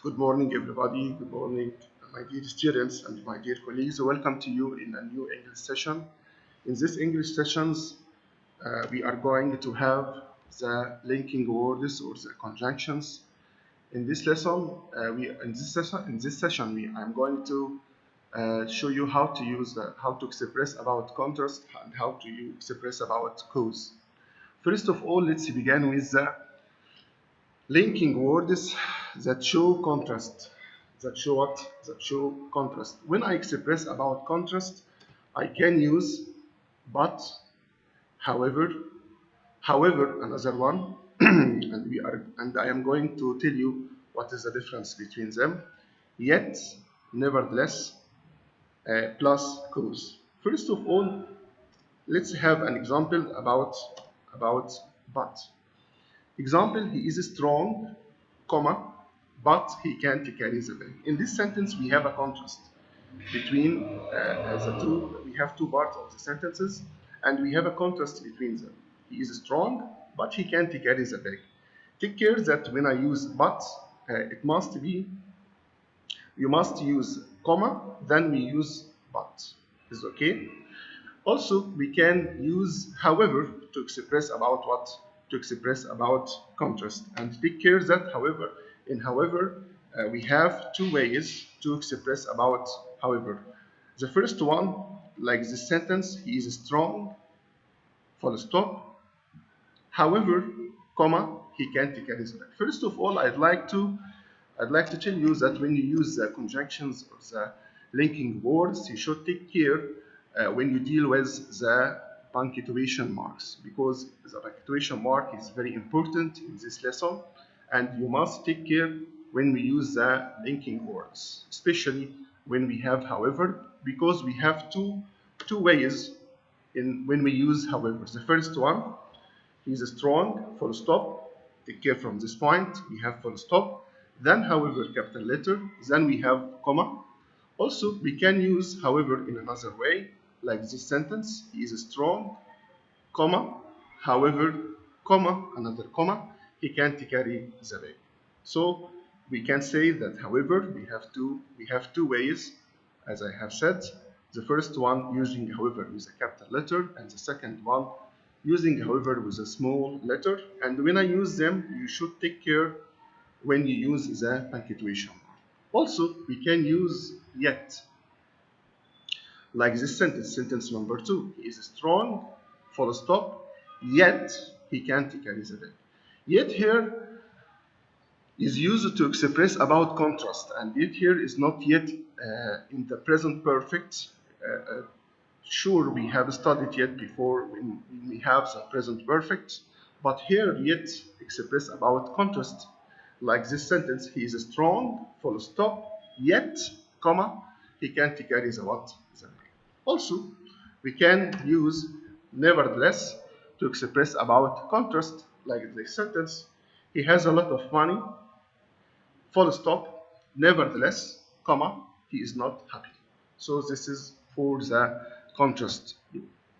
Good morning, everybody. Good morning, my dear students and my dear colleagues. Welcome to you in a new English session. In this English sessions, we are going to have the linking words or the conjunctions. In this lesson, I'm going to show you how to use how to express about contrast and how to express about cause. First of all, let's begin with the linking words that show contrast. That show what? That show contrast. When I express about contrast, I can use but, however, another one, and I am going to tell you what is the difference between them. Yet, nevertheless, plus cause. First of all, let's have an example about but. Example, he is strong, comma, but he can't carry the bag. In this sentence, we have a contrast between the two. We have two parts of the sentences, and we have a contrast between them. He is strong, but he can't carry the bag. Take care that when I use but, it must be, you must use comma, then we use but. Is okay? Also, we can use however to express about what? To express about contrast. And take care that however, we have two ways to express about however. The first one, like this sentence, he is strong, full stop. However, comma, he can't carry the bag. First of all, I'd like to tell you that when you use the conjunctions or the linking words, you should take care when you deal with the punctuation marks, because the punctuation mark is very important in this lesson, and you must take care when we use the linking words, especially when we have however, because we have two ways in when we use however. The first one, he is strong, full stop. Take care from this point. We have full stop. Then, however, capital letter. Then we have comma. Also, we can use however in another way, like this sentence. He is strong, comma. However, comma, another comma. He can't carry the bag. So we can say that however we have two ways, as I have said. The first one using however with a capital letter, and the second one using however with a small letter. And when I use them, you should take care when you use the punctuation mark. Also, we can use yet, like this sentence number 2. He is strong, full stop, yet he can't carry the bag. Yet here is used to express about contrast, and yet here is not yet in the present perfect. Sure, we have studied yet before when we have the present perfect, but here yet express about contrast, like this sentence. He is strong, full stop, yet, comma, he can't carry the what? The bag. Also, we can use nevertheless to express about contrast, like this sentence. He has a lot of money, full stop, nevertheless, comma, he is not happy. So this is for the contrast.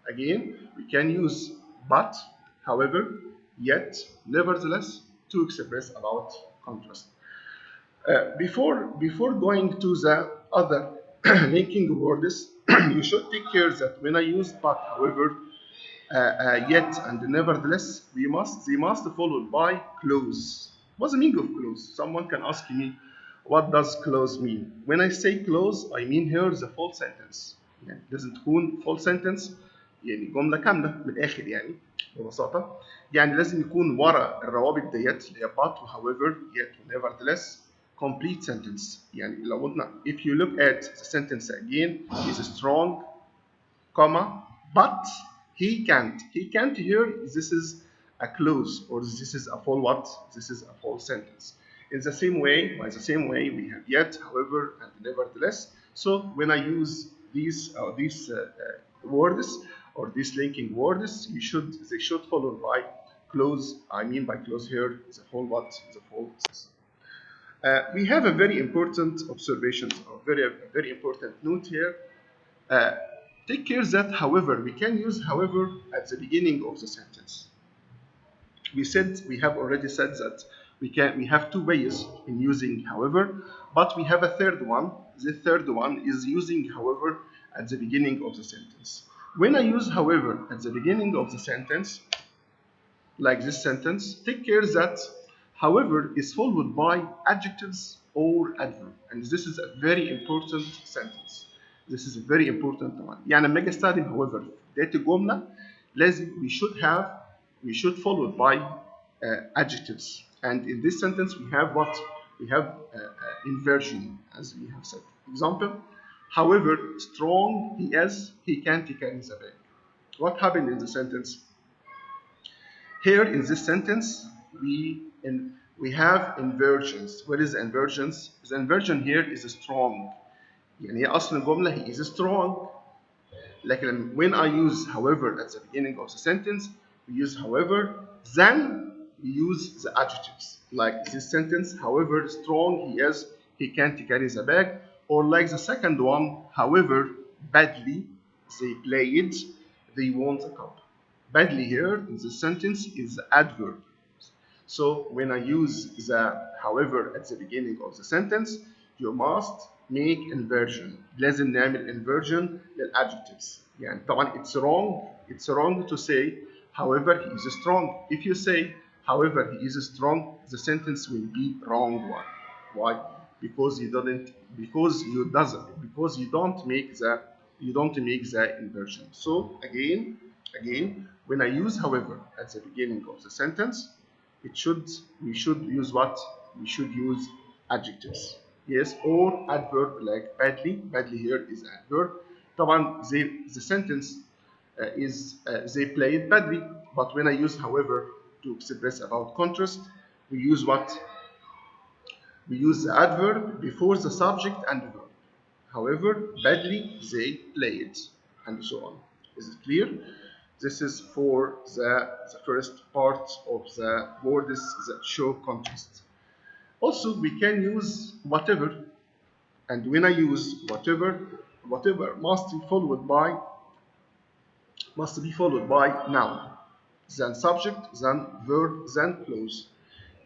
Again, we can use but, however, yet, nevertheless to express about contrast. Before going to the other linking words, you should take care that when I use but, however, yet, and nevertheless, they must follow by clause. What's the meaning of clause? Someone can ask me, what does clause mean? When I say clause, I mean here the full sentence. يعني لازم تكون full sentence، يعني جملة كاملة من الآخر يعني ببساطة. يعني لازم يكون ورا الروابط ديت اللي هي but و however yet و nevertheless complete sentence. يعني لو قلنا if you look at the sentence again, is strong, comma, but he can't. He can't here, this is a clause, or this is a full what? This is a full sentence. In the same way, by the same way, we have yet, however, and nevertheless. So when I use these words or these linking words, they should follow by clause. I mean by clause here is a full what? The full sentence. We have a very important observation, or very important note here. Uh, Take care that, however, we can use however at the beginning of the sentence. We have already said that We have two ways in using however, but we have a third one. The third one is using however at the beginning of the sentence. When I use however at the beginning of the sentence, like this sentence, take care that however is followed by adjectives or adverb. And this is a very important sentence. This is a very important one. يعني لما اجي استخدم however في بداية الجملة لازم we should followed by adjectives. And in this sentence we have what? We have inversion, as we have said. Example, however strong he is, he can't carry the bag. What happened in the sentence? Here in this sentence, we have inversions. What is inversions? The inversion here is strong. يعني هي أصل الجملة he is strong. لكن when I use however at the beginning of the sentence, we use however, then we use the adjectives. Like this sentence, however strong he is, he can't carry the bag. Or like the second one, however badly they played, they won the cup. Badly here in this sentence is the adverb. So when I use the however at the beginning of the sentence, you must make inversion. لازم نعمل inversion للadjectives. يعني طبعا it's wrong to say however he is strong. If you say however he is strong, the sentence will be wrong one. Why? Because you don't make the inversion. So again, when I use however at the beginning of the sentence, we should use what? We should use adjectives. Yes, or adverb like badly. Badly here is adverb. طبعا the sentence is they played badly. But when I use however to express about contrast, we use what? We use the adverb before the subject and the verb. However, badly they played, and so on. Is it clear? This is for the first part of the words that show contrast. Also, we can use whatever, and when I use whatever must be followed by noun, then subject, then verb, then clause.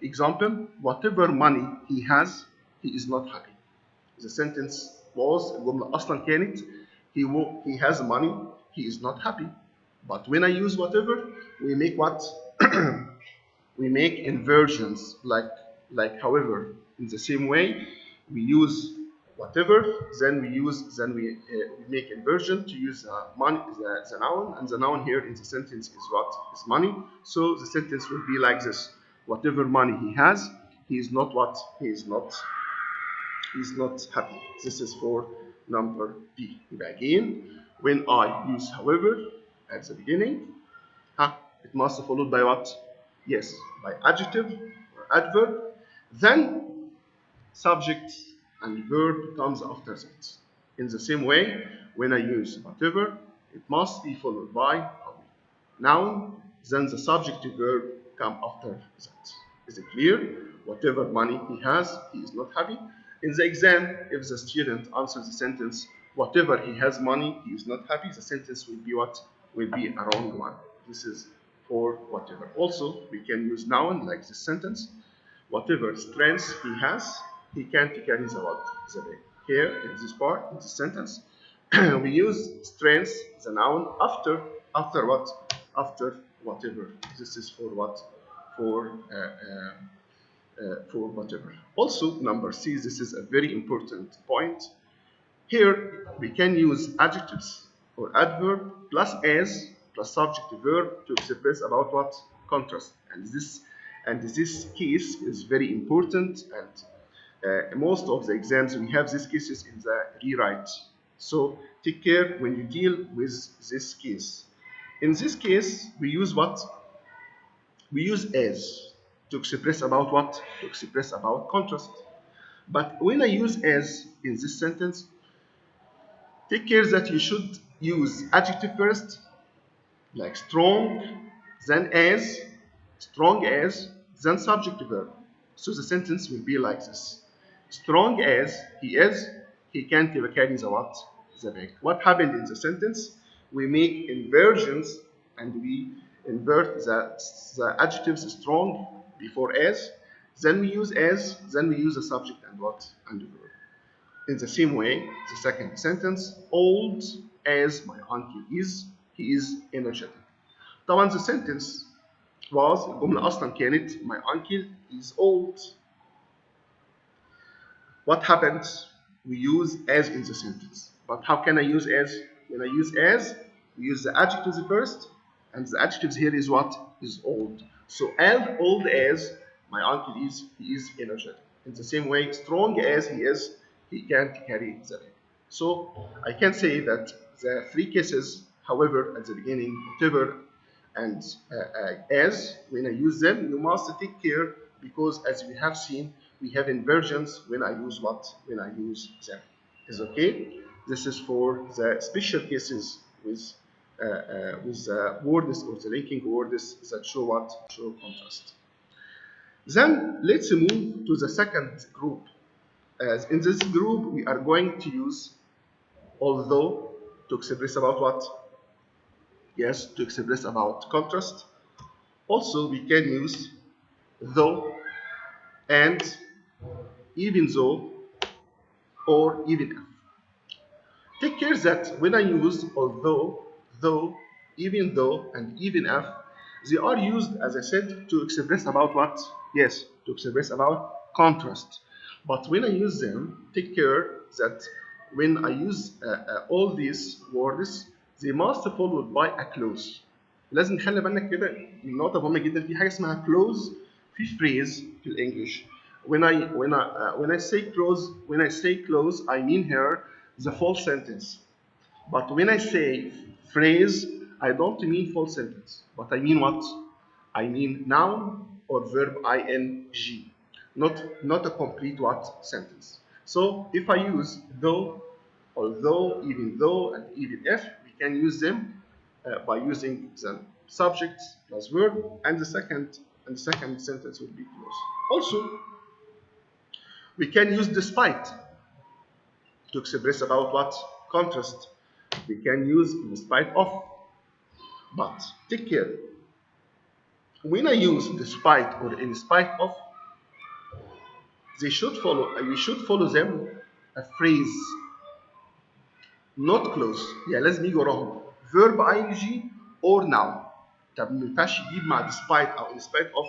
Example, whatever money he has, he is not happy. The sentence was الجملة أصلا كانت he has money, he is not happy. But when I use whatever, we make what? We make inversions like however. In the same way, we use whatever, then we make inversion to use money, the noun, and the noun here in the sentence is what? Is money. So the sentence will be like this: whatever money he has, he is not what? He is not happy. This is for number B. Again, when I use however at the beginning, it must be followed by what? Yes, by adjective or adverb. Then subject and verb comes after that. In the same way, when I use whatever, it must be followed by noun, then the subject and verb come after that. Is it clear? Whatever money he has, he is not happy. In the exam, if the student answers the sentence, whatever he has money, he is not happy, the sentence will be what? Will be a wrong one. This is for whatever. Also, we can use noun like this sentence. Whatever strength he has, he can't carry the what? The bag. Here, in this part, in this sentence, we use strength, the noun, after what? After whatever. This is for what? For whatever. Also, number C, this is a very important point. Here, we can use adjectives or adverb plus as plus subject verb to express about what? Contrast. And this case is very important, and most of the exams we have these cases in the rewrite. So take care when you deal with this case. In this case, we use what? We use as to express about what? To express about contrast. But when I use as in this sentence, take care that you should use adjective first, like strong, then as, strong as, then subject verb. So the sentence will be like this: strong as he is, he can't carry the what? The bag. What happened in the sentence? We make inversions and we invert the adjectives strong before as, Then we use as, then we use the subject and what? And the verb. In the same way, the second sentence, old as my uncle is, he is energetic. طبعا the sentence was, الجملة أصلا كانت my uncle is old. What happens? We use as in the sentence. But how can I use as? When I use as, we use the adjectives first, and the adjectives here is what? Is old. So as old as my uncle is, he is energetic. In the same way, strong as he is, he can't carry the bag. So I can say that the three cases, however, at the beginning, whatever, and as, when I use them, you must take care because as we have seen, we have inversions when I use what? When I use them. Is okay? This is for the special cases with the words or the linking words that show what? Show contrast. Then let's move to the second group. As in this group, we are going to use although to express about what? Yes, to express about contrast. Also, we can use though and even though or even if. Take care that when I use although, though, even though, and even if, they are used, as I said, to express about what? Yes, to express about contrast. But when I use them, take care that when I use all these words, they must follow by a clause. لازم نخلي بالنا كده من نقطة مهمة جدا في حاجة اسمها clause في phrase في الإنجليش. When I say clause, I mean here the full sentence. But when I say phrase, I don't mean full sentence. But I mean what? I mean noun or verb ing. Not a complete what sentence. So if I use though, although, even though, and even if, we can use them by using the subject plus verb, and the second sentence will be clause. Also, we can use despite to express about what? Contrast. We can use in spite of. But take care. When I use despite or in spite of, we should follow them a phrase, not clause. يعني لازم يجي وراهم verb ing or noun. طب ما ينفعش يجيب مع despite أو in spite of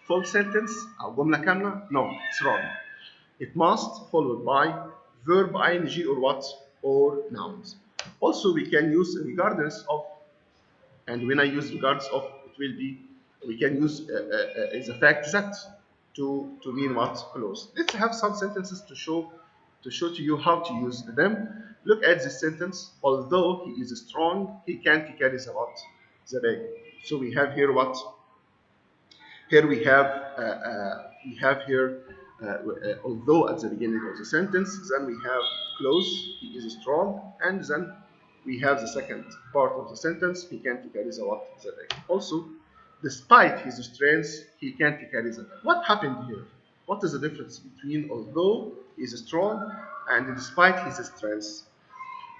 full sentence أو جملة كاملة. No, it's wrong. It must followed by verb ing or what? Or nouns. Also, we can use regardless of, and when I use regardless of, it will be, we can use the fact that to mean what? Clause. Let's have some sentences to show to you how to use them. Look at this sentence. Although he is strong, he can't carry the bag. So we have here what? Here we have here although at the beginning of the sentence, then we have clause, he is strong, and then we have the second part of the sentence, he can't carry the bag. Also, despite his strength, he can't carry the bag. What happened here? What is the difference between although he is strong and despite his strength?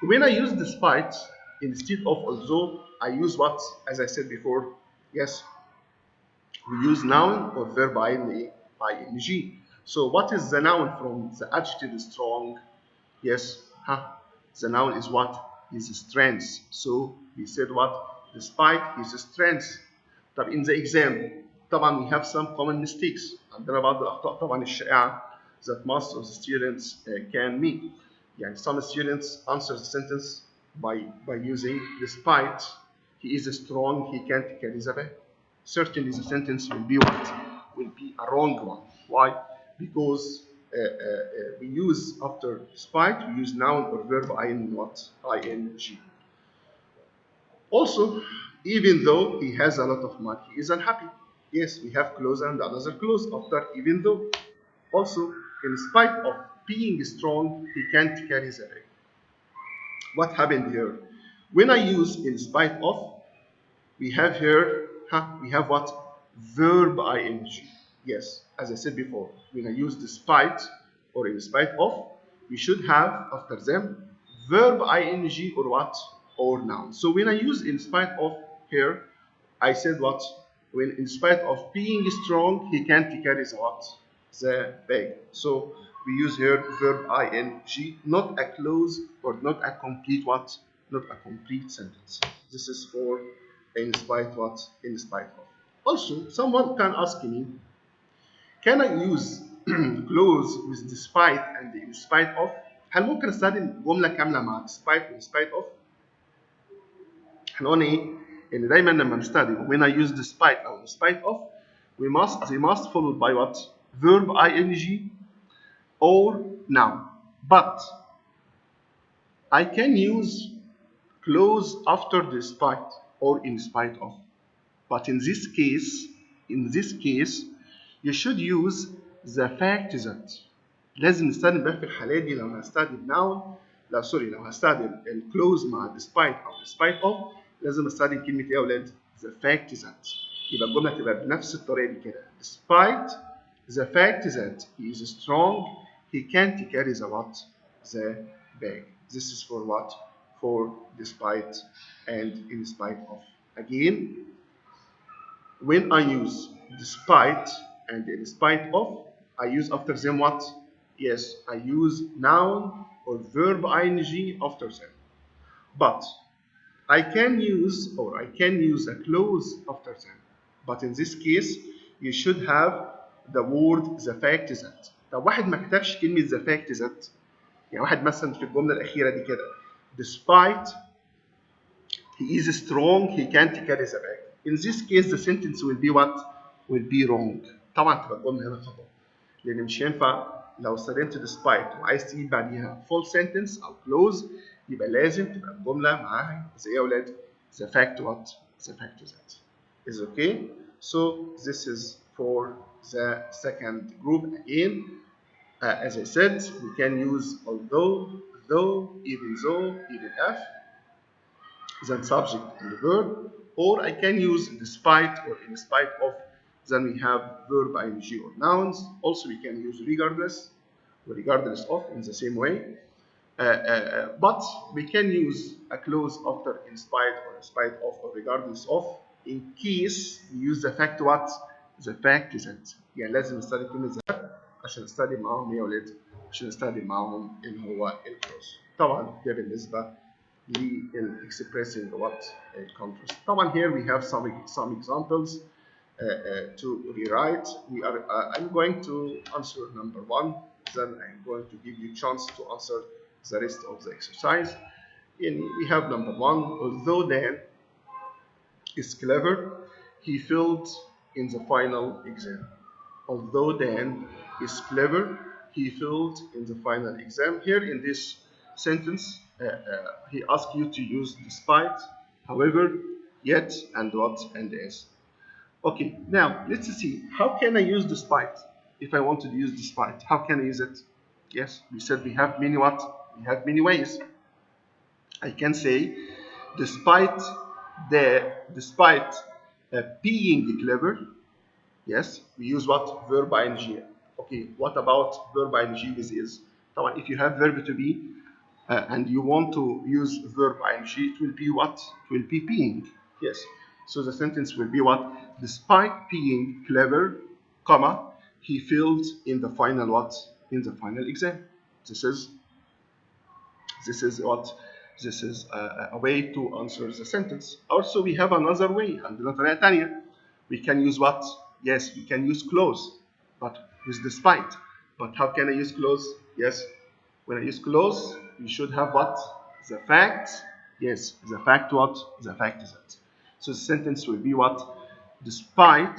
When I use despite instead of although, I use what? As I said before, yes, we use noun or verb ing. So what is the noun from the adjective strong? Yes, the noun is what? Is strength. So we said what? Despite his strength. طب in the exam طبعا we have some common mistakes. عندنا بعض الأخطاء طبعا الشائعة that most of the students can make. يعني some students answer the sentence by using despite he is strong, he can't carry the bag. Certainly the sentence will be what? Will be a wrong one. Why? Because we use after despite, we use noun or verb ing what? ing. Also, even though he has a lot of money, he is unhappy. Yes, we have clause and another clause after even though. Also, in spite of being strong, he can't carry the bag. What happened here? When I use in spite of, we have here, we have what? Verb ing. Yes, as I said before, when I use despite or in spite of, we should have after them verb ing or what? Or noun. So when I use in spite of here, I said what? When in spite of being strong, he can't carry the what? the bag. So we use here verb ing, not a clause or not a complete what? Not a complete sentence. This is for in spite what? In spite of. Also, someone can ask me, can I use clause with despite and in spite of؟ هل ممكن استخدم جملة كاملة مع despite و in spite of؟ احنا قلنا ايه؟ ان دايما لما بنستخدم when I use despite او in spite of they must followed by what? Verb ing or noun. But I can use clause after despite or in spite of. But in this case, you should use the fact that. لازم نستخدم بقى في الحالة دي لو هستخدم noun لو هستخدم الكلوز مع despite أو despite of لازم استخدم كلمة إيه يا أولاد؟ the fact that. يبقى الجملة تبقى بنفس الطريقة دي كده. Despite the fact that he is strong, he can't carry the what? The bag. This is for what? For despite and in spite of. Again, when I use despite and in spite of, I use after them what? Yes, I use noun or verb ing after them. But I can use a clause after them. But in this case, you should have the word the fact that. طب واحد ما كتبش كلمة the fact that، يعني واحد مثلا في الجملة الأخيرة دي كده despite he is strong he can't carry the bag. In this case the sentence will be what? Will be wrong. طبعا تبقى الجملة هنا خطأ. لأن مش هينفع لو استخدمت despite وعايز تجيب بعديها full sentence أو clause يبقى لازم تبقى الجملة معاها زي إيه يا أولاد؟ the fact what? The fact that. Is okay? So this is for the second group again. As I said, we can use although, though, even though, even if, then subject and verb, or I can use despite or in spite of, then we have verb ing or nouns. Also we can use regardless or regardless of in the same way. But we can use a clause after in spite or in spite of or regardless of in case we use the fact what? The fact isn't. يعني لازم نستخدم كلمة ذات عشان نستخدم معاهم ايه يا ولاد؟ عشان نستخدم معاهم اللي هو الكلوز. طبعا ده بالنسبة expressing what contrast. طبعا here we have some examples to rewrite. I'm going to answer number one, then I'm going to give you a chance to answer the rest of the exercise. We have number one, although Dan is clever, he failed in the final exam. Although Dan is clever, he failed in the final exam. Here in this sentence, he asks you to use despite, however, yet, and what, and as. Okay, now let's see. How can I use despite? If I want to use despite, how can I use it? Yes, we said we have many what? We have many ways. I can say, despite being clever. Yes, we use what? Verb ing. Okay, what about verb ing with is? طبعا if you have verb to be and you want to use verb ing, it will be what? It will be being. Yes. So the sentence will be what? Despite being clever, comma, he failed in the final what? In the final exam. This is what? This is a way to answer the sentence. Also, we have another way. عندنا طريقة تانية. We can use what? Yes, we can use clause, but with despite. But how can I use clause? Yes, when I use clause, we should have what? The fact. Yes, the fact what? The fact is that. So the sentence will be what? Despite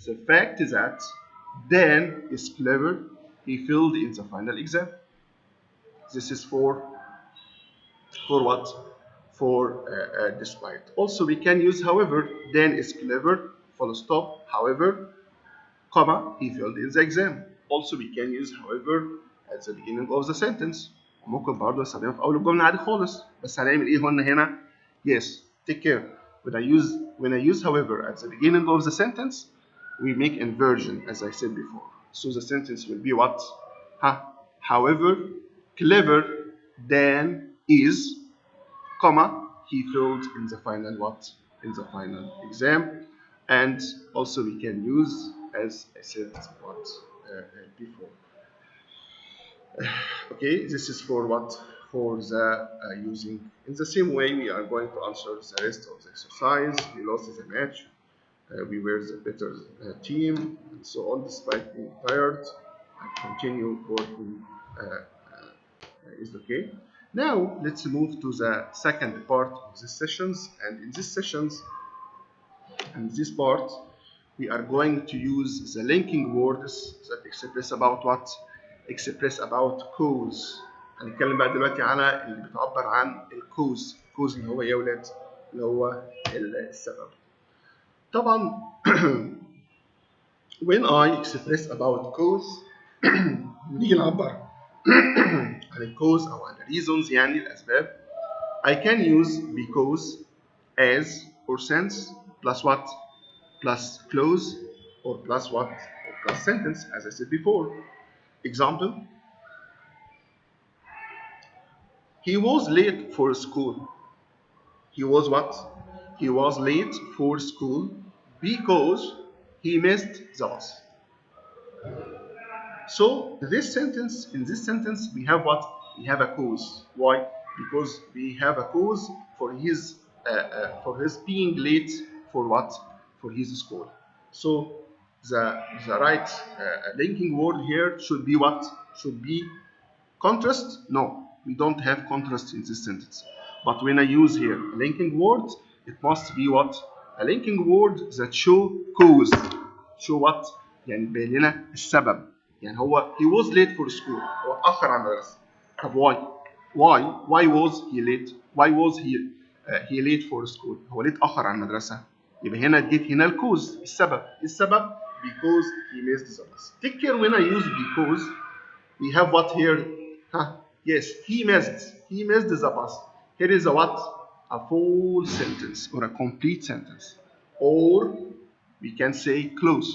the fact is that Dan is clever, he failed in the final exam. This is for what? For despite. Also, we can use however. Dan is clever, full stop. However, comma, he failed in the exam. Also, we can use however at the beginning of the sentence. ممكن برضه نستخدمها في أول الجملة عادي خالص. بس هنعمل إيه هنا؟ Yes, take care. When I use however at the beginning of the sentence, we make inversion as I said before. So the sentence will be what? However, clever Dan is, comma, he failed in the final what? In the final exam. And also we can use, as I said, what? before. Okay, this is for what? For the using. In the same way, we are going to answer the rest of the exercise. We lost the match. We were the better team, and so on. Despite being tired, and continue working is okay. Now let's move to the second part of the sessions, and in these sessions, in this part, we are going to use the linking words that express about what? Express about cause. هنتكلم بقى دلوقتي على اللي بتعبر عن الكوز. الكوز اللي هو ايه يا ولاد؟ اللي هو السبب. طبعا when I express about cause نيجي نعبر عن الكوز او عن reasons يعني الاسباب. I can use because, as, or since plus what? Plus clause or plus what? Or plus sentence, as I said before. Example: he was late for school. He was what? He was late for school because he missed the bus. So in this sentence, we have what? We have a cause. Why? Because we have a cause for his being late for what? For his school. So the right linking word here should be what? Should be contrast. No, we don't have contrast in this sentence. But when I use here a linking word, it must be what? A linking word that show cause. Show what? يعني بين لنا السبب. يعني هو he was late for school. هو اتأخر عن المدرسة. طب why? Why was he late? Why was he late for school? هو ليه اتأخر عن المدرسة؟ يبقى هنا اديت هنا الكوز السبب. السبب because he missed the bus. Take care when I use because. We have what here? Huh? Yes, he missed the bus. Here is a what? A full sentence or a complete sentence. Or we can say close.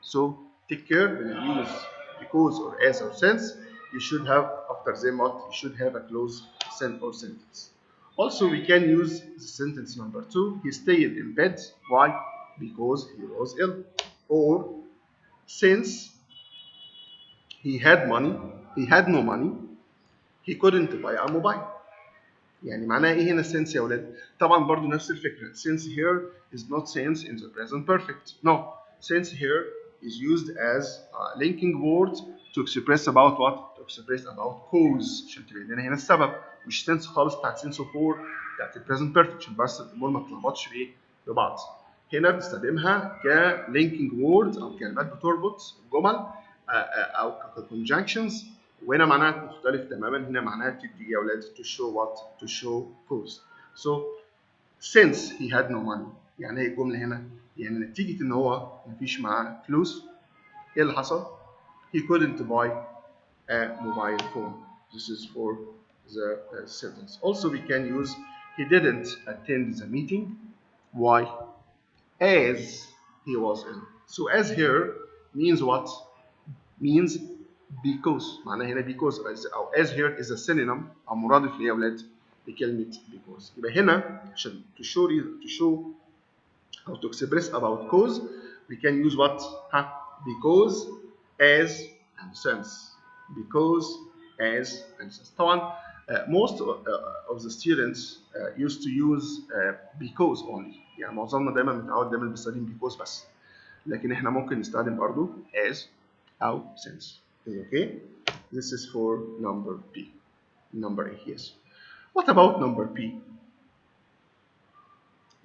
So take care when you use because or as or since. You should have after them what? You should have a close sentence. Also, we can use the sentence number 2. He stayed in bed. Why? Because he was ill. Or since he had no money, he couldn't buy a mobile. يعني معناها ايه هنا since يا ولاد؟ طبعا برضو نفس الفكرة. Since here is not since in the present perfect. No, since here is used as a linking word to express about what? To express about cause. عشان تبين لنا هنا السبب. مش since خالص بتاعت since for بتاعت البريزنت بيرفكت عشان بس الامور ما تتلخبطش بايه؟ ببعض. هنا بنستخدمها كلينكينج وورد او كلمات بتربط جمل او كconjunctions. وهنا معناها مختلف تماما. هنا معناها تدي يا اولاد to show what? To show cause. So since he had no money يعني ايه الجمله هنا؟ يعني نتيجه ان هو مفيش معاه فلوس ايه اللي حصل؟ He couldn't buy a mobile phone. This is for the sentence. Also we can use he didn't attend the meeting. Why? As he was ill. So as here means what? Means because. معناها هنا because أو as here is a synonym أو مرادف ليه يا أولاد؟ لكلمة because. يبقى هنا عشان to show how to express about cause we can use what? Because, as, and since. Because, as, and since. طبعا most of the students used to use because only. يعني معظمنا دايما متعود دايما بيستخدم because بس. لكن احنا ممكن نستخدم برضو as أو since. Okay? This is for number B. Number A, yes. What about number P?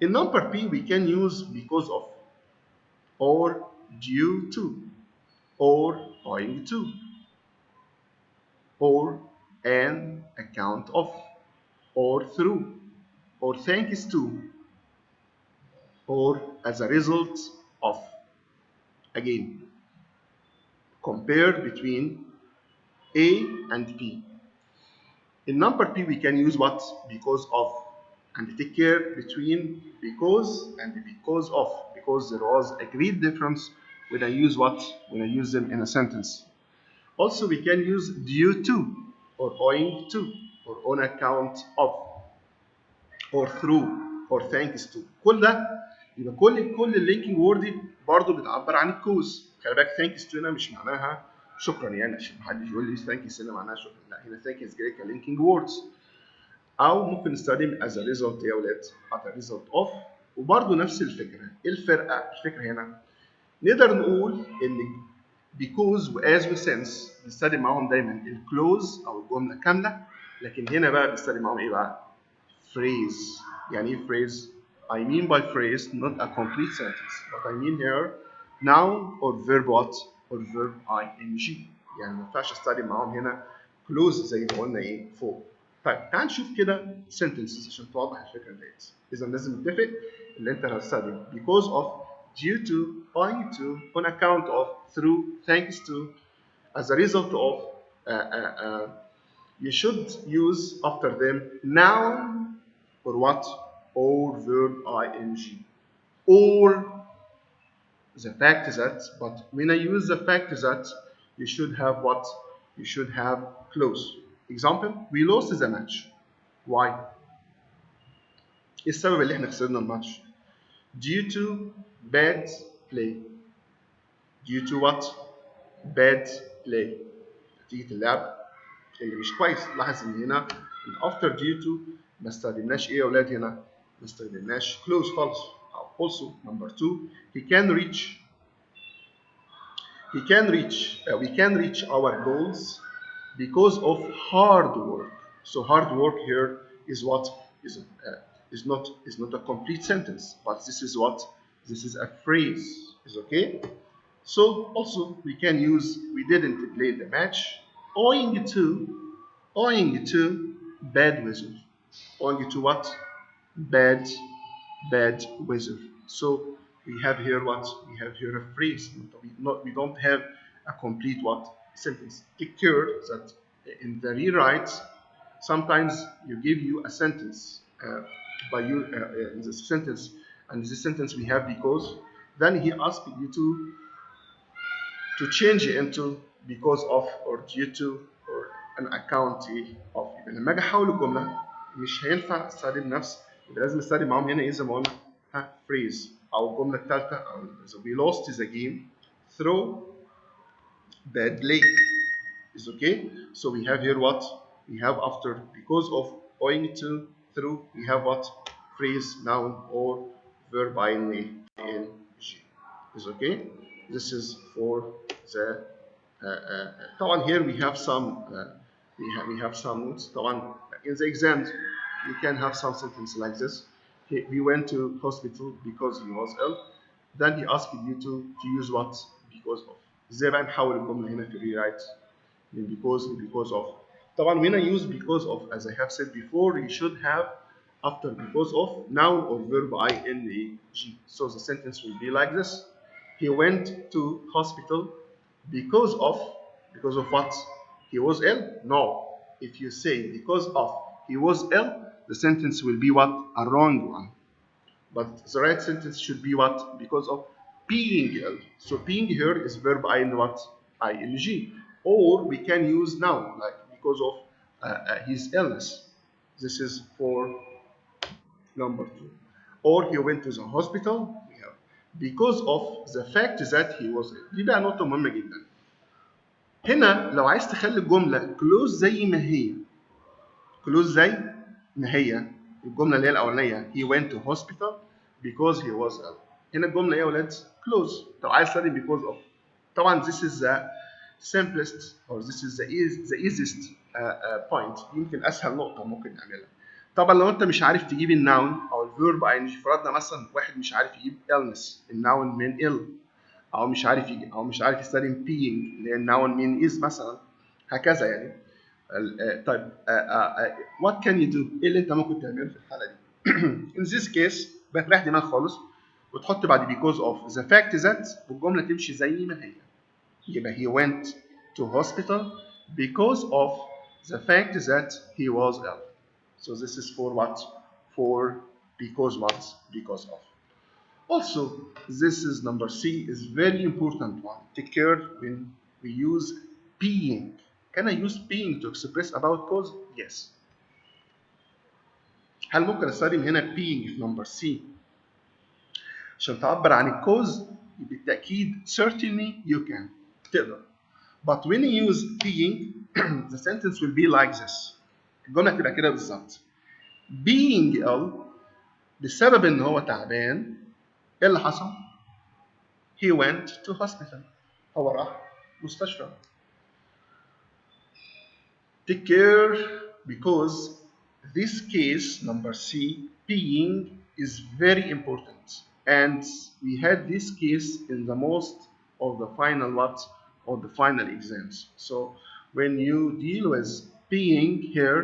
In number P, we can use because of, or due to, or owing to, or an account of, or through, or thanks to, or as a result of. Again, compare between A and P. In number P, we can use what? Because of. And take care between because and because of, because there was a great difference when I use what? When I use them in a sentence. Also, we can use due to, or owing to, or on account of, or through, or thanks to. كل ده يبقى كل اللينكينج وورد دي برضه بتعبر عن الكوز. خلي بالك thanks to هنا مش معناها شكرا يعني، عشان محدش يقول لي thanks هنا معناها شكرا، لا هنا thanks جاي كlinking words. او ممكن نستخدم as a result يا ولاد as a result of. وبرده نفس الفكره. ايه الفكره هنا؟ نقدر نقول ان because و as و since بنستخدم معاهم دايما الكلوز او الجمله كامله، لكن هنا بقى بنستخدم معاهم ايه بقى؟ phrase. يعني ايه phrase؟ I mean by phrase not a complete sentence, but I mean here noun or verb what? Or verb ing. يعني ما ينفعش استخدم معاهم هنا close زي ما قلنا ايه فوق. طيب تعال نشوف كده sentences عشان توضح الفكره ديت. اذا لازم نتفق ان انت هتستخدم because of, due to, owing to, on account of, through, thanks to, as a result of. You should use after them noun or what? Or verb ing. Or the fact that, but when I use the fact that, you should have what? You should have close. Example, we lost the match. Why? ايه السبب اللي احنا خسرنا الماتش؟ Due to bad play. Due to what? Bad play. نتيجة اللعب اللي مش كويس. لاحظ ان هنا after due to ما استخدمناش ايه يا اولاد هنا؟ ما استخدمناش close خالص. Also number 2, he can reach we can reach our goals because of hard work. So hard work here is what is not a complete sentence, but this is what? This is a phrase. Is okay? So also we can use we didn't play the match owing to bad weather. Owing to what? Bad weather. So we have here what? We have here a phrase. We don't have a complete what? Sentence. Take care that in the rewrite, sometimes you give you a sentence by you in this sentence, and this sentence we have because. Then he asked you to change it into because of or due to or an account of. يبقى لما اجي احول الجمله مش هينفع استخدم نفس، يبقى لازم استخدم معاهم هنا ايه زي ما قلنا phrase. او الجمله الثالثه او we lost the game through bad play. Is okay? So we have here what? We have after because of, owing to, through, we have what? Phrase, noun, or verb ing. Is okay? This is for the طبعا here we have some we have some notes. طبعا in the exams you can have some sentence like this. We went to hospital because he was ill. Then he asked you to use what? Because of. ازاي بقى نحول الجمله هنا في rewrite من because of. طبعا when I use because of, as I have said before, you should have after because of noun or verb ing. So the sentence will be like this. He went to hospital because of what? He was ill? No. If you say because of he was ill, the sentence will be what? A wrong one. But the right sentence should be what? Because of being ill. So being here is verb in what? ing. Or we can use noun, like because of his illness. This is for number 2. Or he went to the hospital. We have because of the fact that he was ill. دي بقى نقطة مهمة جدا. هنا لو عايز تخلي الجملة close زي ما هي. close زي ما هي. الجملة اللي هي الأولانية he went to hospital because he was ill. هنا الجملة إيه يا ولاد؟ close. لو عايز تستخدم because of. طبعا this is the simplest or this is the easiest point. يمكن أسهل نقطة ممكن نعملها. طبعا لو أنت مش عارف تجيب الناون أو الفيرب ing، فرضنا مثلا واحد مش عارف يجيب illness الناون من ill، أو مش عارف يستخدم being اللي هي الناون من is مثلا، هكذا يعني. طيب what can you do؟ ايه اللي انت ممكن تعمله في الحاله دي؟ in this case بتريح دماغ خالص وتحط بعد because of the fact that والجمله تمشي زي ما هي. يبقى he went to hospital because of the fact that he was ill. So this is for what? For because what? Because of. Also, this is number C, is very important one. Take care when we use being. Can I use being to express about cause? Yes. هل ممكن استخدم هنا being في number C عشان تعبر عن الكوز؟ بالتأكيد certainly you can تقدر. But when you use being the sentence will be like this. الجملة تبقى كده بالظبط. Being ill بسبب ان هو تعبان ايه اللي حصل؟ He went to hospital. هو راح مستشفى. Take care because this case number C being is very important, and we had this case in the most of the final what of the final exams. So when you deal with being here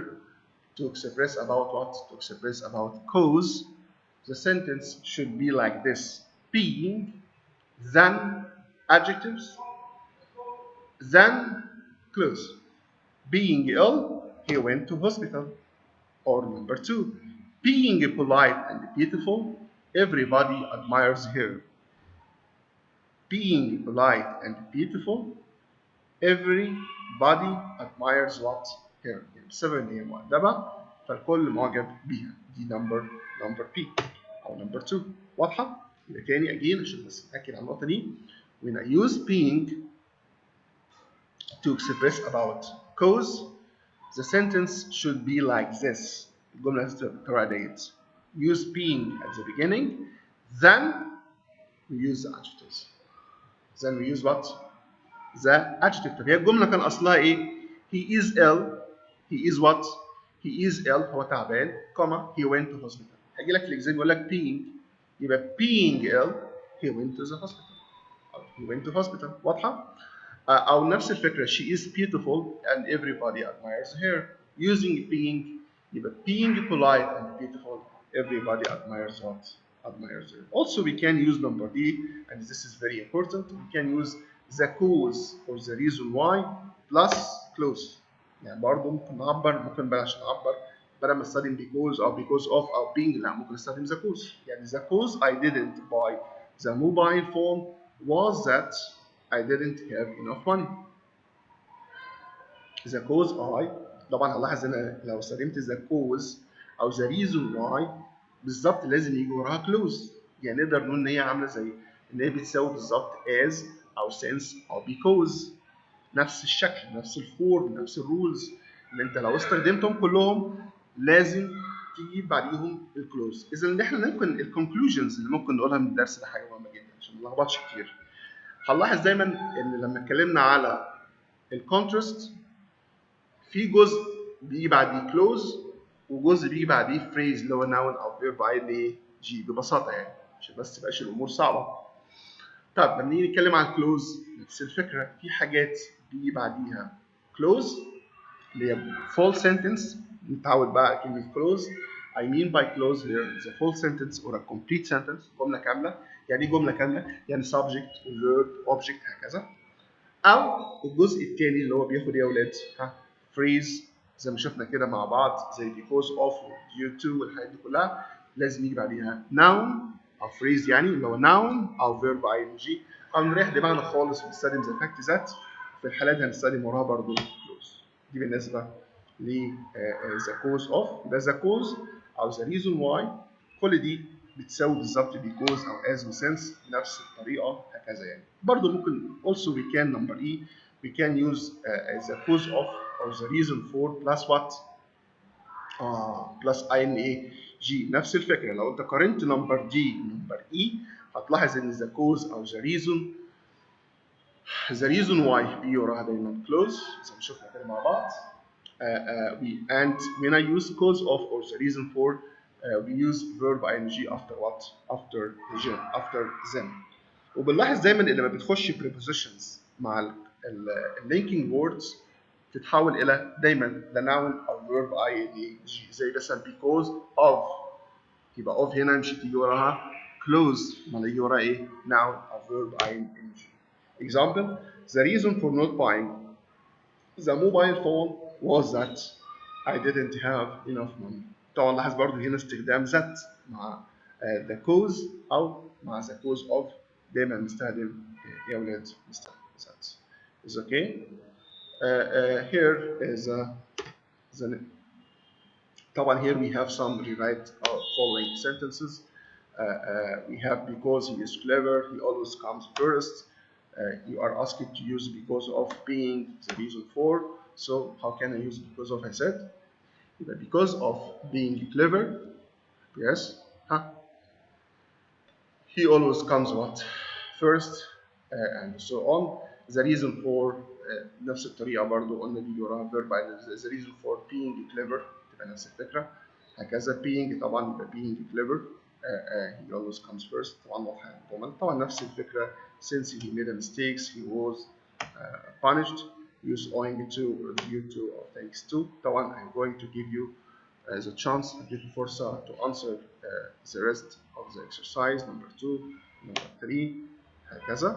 to express about what to express about cause, the sentence should be like this: being, then adjectives, then close. Being ill, he went to hospital. Or number two, being polite and beautiful, everybody admires her. Being polite and beautiful, everybody admires what? Her. يعني بسبب ان هي مؤدبة فالكل معجب بيها. دي number B أو number 2. واضحة؟ يبقى تاني again عشان بس نأكد على النقطة دي. When I use being to express about cause, the sentence should be like this. الجملة بالطريقة ديت. Use being at the beginning, then we use the adjectives. Then we use what? The adjective. طب هي الجملة كان أصلها إيه؟ He is ill. He is what? He is ill. هو تعبان. comma he went to hospital. هيجي لك الإكزام يقول لك being. يبقى being ill, he went to the hospital. أو he went to hospital. واضحة؟ أو نفس الفكرة. She is beautiful and everybody admires her. Using being, يبقى being polite and beautiful, everybody admires what? Admires her. Also, we can use number D, and this is very important. We can use the cause or the reason why plus close. يعني برضه ممكن نعبر ممكن بلاش نعبر بدل ما نستخدم because أو because of أو being لا ممكن نستخدم the cause. يعني the cause I didn't buy the mobile phone was that I didn't have enough money. The cause I طبعا هنلاحظ ان لو استخدمت the cause او the reason why بالظبط لازم يجي وراها close. يعني نقدر نقول ان هي عامله زي ان هي بتساوي بالظبط as او since او because. نفس الشكل نفس الفورم نفس الرولز اللي انت لو استخدمتهم كلهم لازم تجيب بعديهم الكلوز. اذا ان احنا ممكن الكونكلوجنز اللي ممكن نقولها من الدرس ده حاجه مهمه جدا عشان ما نلخبطش كتير. هنلاحظ دايما ان لما اتكلمنا على الكونتراست في جزء بيجي بعديه كلوز وجزء بيجي بعديه فريز اللي هو ناون او فيرب اي جي ببساطه يعني عشان بس تبقاش الامور صعبه. طب لما نيجي نتكلم عن كلوز نفس الفكره في حاجات بيجي بعديها كلوز اللي هي full sentence. نتعود بقى على كلمه close. I mean by close here is a full sentence or a complete sentence. جمله كامله. يعني ايه جمله كامله؟ يعني subject verb object هكذا. او الجزء الثاني اللي هو بياخد ايه يا اولاد؟ phrase زي ما شفنا كده مع بعض زي because of due to والحاجات دي كلها لازم يجي بعديها noun او phrase يعني اللي هو noun او verb ing او نريح دماغنا خالص ونستخدم the fact that. في الحالات دي هنستخدم وراها برضه close. دي بالنسبه ل the cause of. ده the cause او the reason why. كل دي بتساوي بالظبط because او as و since بنفس الطريقه هكذا يعني. برضه ممكن also we can number E we can use the cause of or the reason for plus what plus ing نفس الفكره. لو انت قارنت نمبر دي ونمبر E هتلاحظ ان the cause او the reason why بيجي وراها دايما close زي ما شفنا كده مع بعض. And when I use cause of or the reason for we use verb ing after what? After them. وبنلاحظ دايما ان لما بتخش prepositions مع linking words تتحول الى دايما the noun او verb ing زي مثلا because of. يبقى of هنا مش تيجي وراها close ما يجي وراها ايه؟ noun او verb ing. Example: the reason for not buying the mobile phone was that I didn't have enough money. طبعا لاحظ برضو هنا استخدام that مع the cause أو مع the cause of. دايما نستخدم يا ولاد نستخدم that. Is okay. Here is the طبعا here we have some rewrite our following sentences. we have because he is clever, he always comes first. You are asked to use because of being the reason for. So how can I use because of? I said because of being clever, yes, he always comes what first and so on. The reason for نفس الطريقة برضو قلنا بيجي وراها verb the reason for being clever تبقى نفس الفكرة. هكذا being طبعا يبقى being clever he always comes first طبعا واضحة جدا. طبعا نفس الفكرة since he made a mistakes he was punished use owing to due to or thanks to. طبعا I'm going to give you the chance اديك فرصة to answer the rest of the exercise number 2 number 3 هكذا.